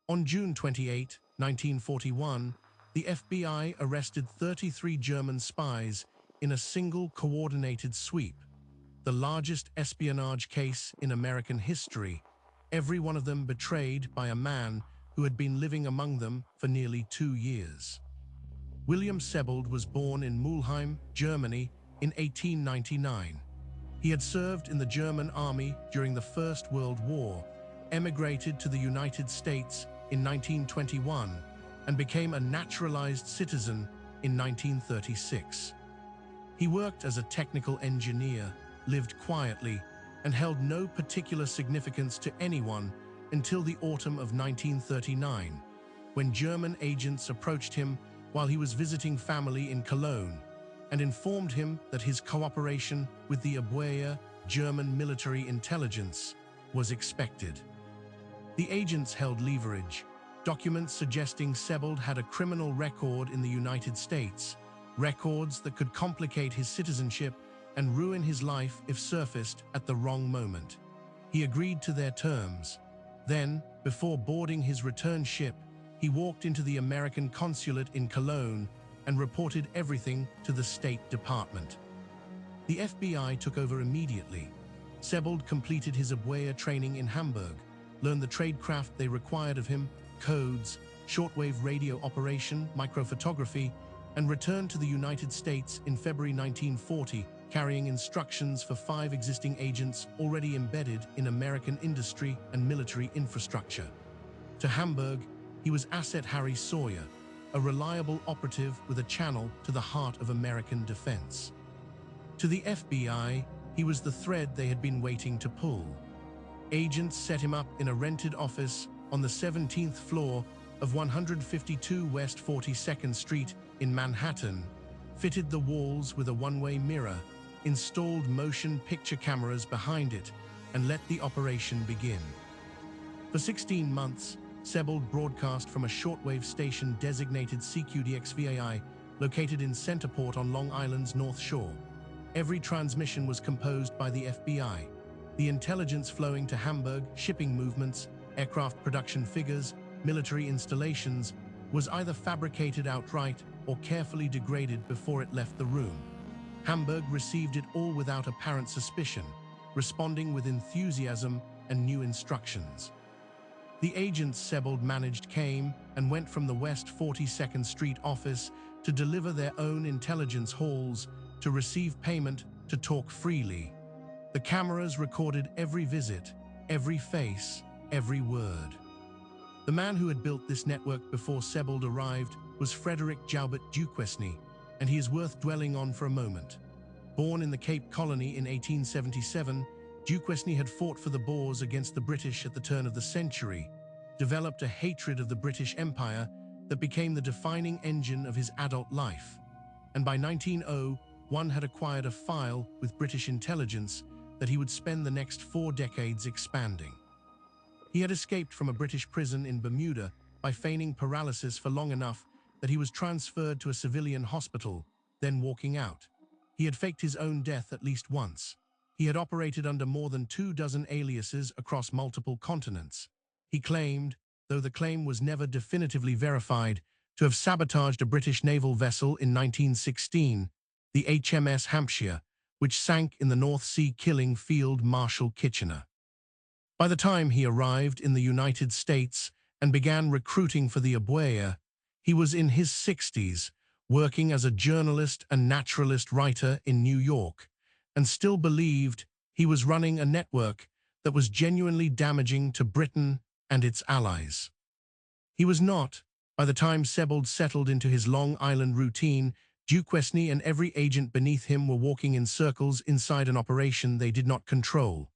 On June 28, 1941, the FBI arrested 33 German spies in a single coordinated sweep, the largest espionage case in American history, every one of them betrayed by a man who had been living among them for nearly 2 years. William Sebold was born in Mulheim, Germany, in 1899. He had served in the German army during the First World War, emigrated to the United States in 1921, and became a naturalized citizen in 1936. He worked as a technical engineer, lived quietly, and held no particular significance to anyone until the autumn of 1939, when German agents approached him while he was visiting family in Cologne and informed him that his cooperation with the WWII, German military intelligence, was expected. The agents held leverage, documents suggesting Sebold had a criminal record in the United States, records that could complicate his citizenship and ruin his life if surfaced at the wrong moment. He agreed to their terms. Then, before boarding his return ship, he walked into the American consulate in Cologne and reported everything to the State Department. The FBI took over immediately. Sebold completed his WWII training in Hamburg, learned the tradecraft they required of him, codes, shortwave radio operation, microphotography, and returned to the United States in February 1940, carrying instructions for 5 existing agents already embedded in American industry and military infrastructure. To Hamburg, he was Asset Harry Sawyer, a reliable operative with a channel to the heart of American defense. To the FBI, he was the thread they had been waiting to pull. Agents set him up in a rented office on the 17th floor of 152 West 42nd Street in Manhattan, fitted the walls with a one-way mirror, installed motion picture cameras behind it, and let the operation begin. For 16 months, Sebold broadcast from a shortwave station designated CQDX-VAI, located in Centerport on Long Island's North Shore. Every transmission was composed by the FBI. The intelligence flowing to Hamburg, shipping movements, aircraft production figures, military installations, was either fabricated outright or carefully degraded before it left the room. Hamburg received it all without apparent suspicion, responding with enthusiasm and new instructions. The agents Sebold managed came and went from the West 42nd Street office to deliver their own intelligence halls, to receive payment, to talk freely. The cameras recorded every visit, every face, every word. The man who had built this network before Sebold arrived was Frederick Joubert Duquesne, and he is worth dwelling on for a moment. Born in the Cape Colony in 1877, Duquesne had fought for the Boers against the British at the turn of the century, developed a hatred of the British Empire that became the defining engine of his adult life, and by 1901 had acquired a file with British intelligence that he would spend the next 4 decades expanding. He had escaped from a British prison in Bermuda by feigning paralysis for long enough that he was transferred to a civilian hospital, then walking out. He had faked his own death at least once. He had operated under more than 24 aliases across multiple continents. He claimed, though the claim was never definitively verified, to have sabotaged a British naval vessel in 1916, the HMS Hampshire, which sank in the North Sea, killing Field Marshal Kitchener. By the time he arrived in the United States and began recruiting for the WWII, he was in his 60s, working as a journalist and naturalist writer in New York, and still believed he was running a network that was genuinely damaging to Britain and its allies. He was not. By the time Sebold settled into his Long Island routine, Duquesne and every agent beneath him were walking in circles inside an operation they did not control.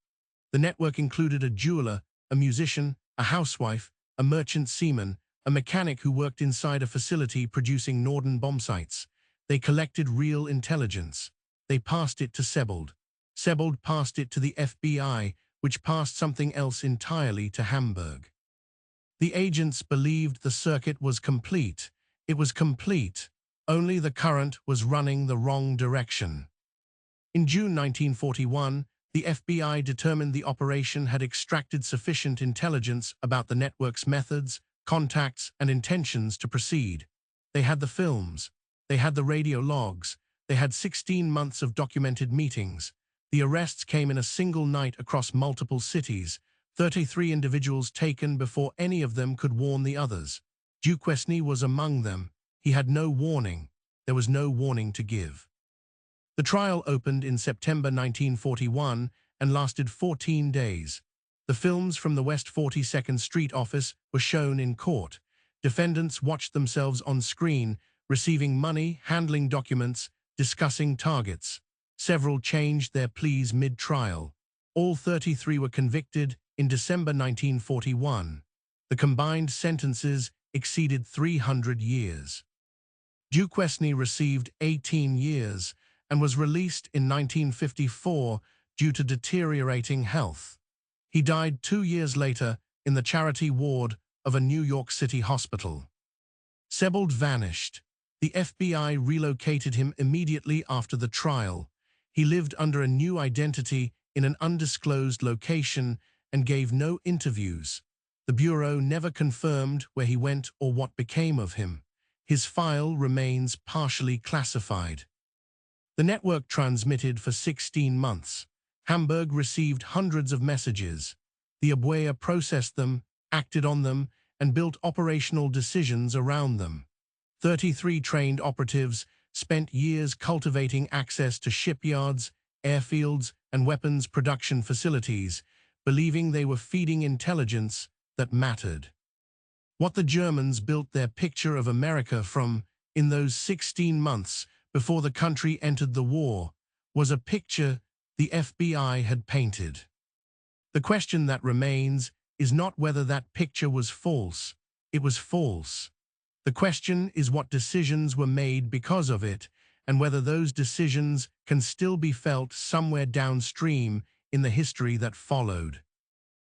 The network included a jeweler, a musician, a housewife, a merchant seaman, a mechanic who worked inside a facility producing Norden bomb sites. They collected real intelligence. They passed it to Sebold. Sebold passed it to the FBI, which passed something else entirely to Hamburg. The agents believed the circuit was complete. It was complete. Only the current was running the wrong direction. In June 1941, the FBI determined the operation had extracted sufficient intelligence about the network's methods, contacts, and intentions to proceed. They had the films. They had the radio logs. They had 16 months of documented meetings. The arrests came in a single night across multiple cities, 33 individuals taken before any of them could warn the others. Duquesne was among them. He had no warning. There was no warning to give. The trial opened in September 1941 and lasted 14 days. The films from the West 42nd Street office were shown in court. Defendants watched themselves on screen, receiving money, handling documents, discussing targets. Several changed their pleas mid-trial. All 33 were convicted in December 1941. The combined sentences exceeded 300 years. Duquesne received 18 years and was released in 1954 due to deteriorating health. He died 2 years later in the charity ward of a New York City hospital. Sebald vanished. The FBI relocated him immediately after the trial. He lived under a new identity in an undisclosed location and gave no interviews. The Bureau never confirmed where he went or what became of him. His file remains partially classified. The network transmitted for 16 months. Hamburg received hundreds of messages. The WWII processed them, acted on them, and built operational decisions around them. 33 trained operatives spent years cultivating access to shipyards, airfields, and weapons production facilities, believing they were feeding intelligence that mattered. What the Germans built their picture of America from in those 16 months before the country entered the war was a picture the FBI had painted. The question that remains is not whether that picture was false. It was false. The question is what decisions were made because of it, and whether those decisions can still be felt somewhere downstream in the history that followed.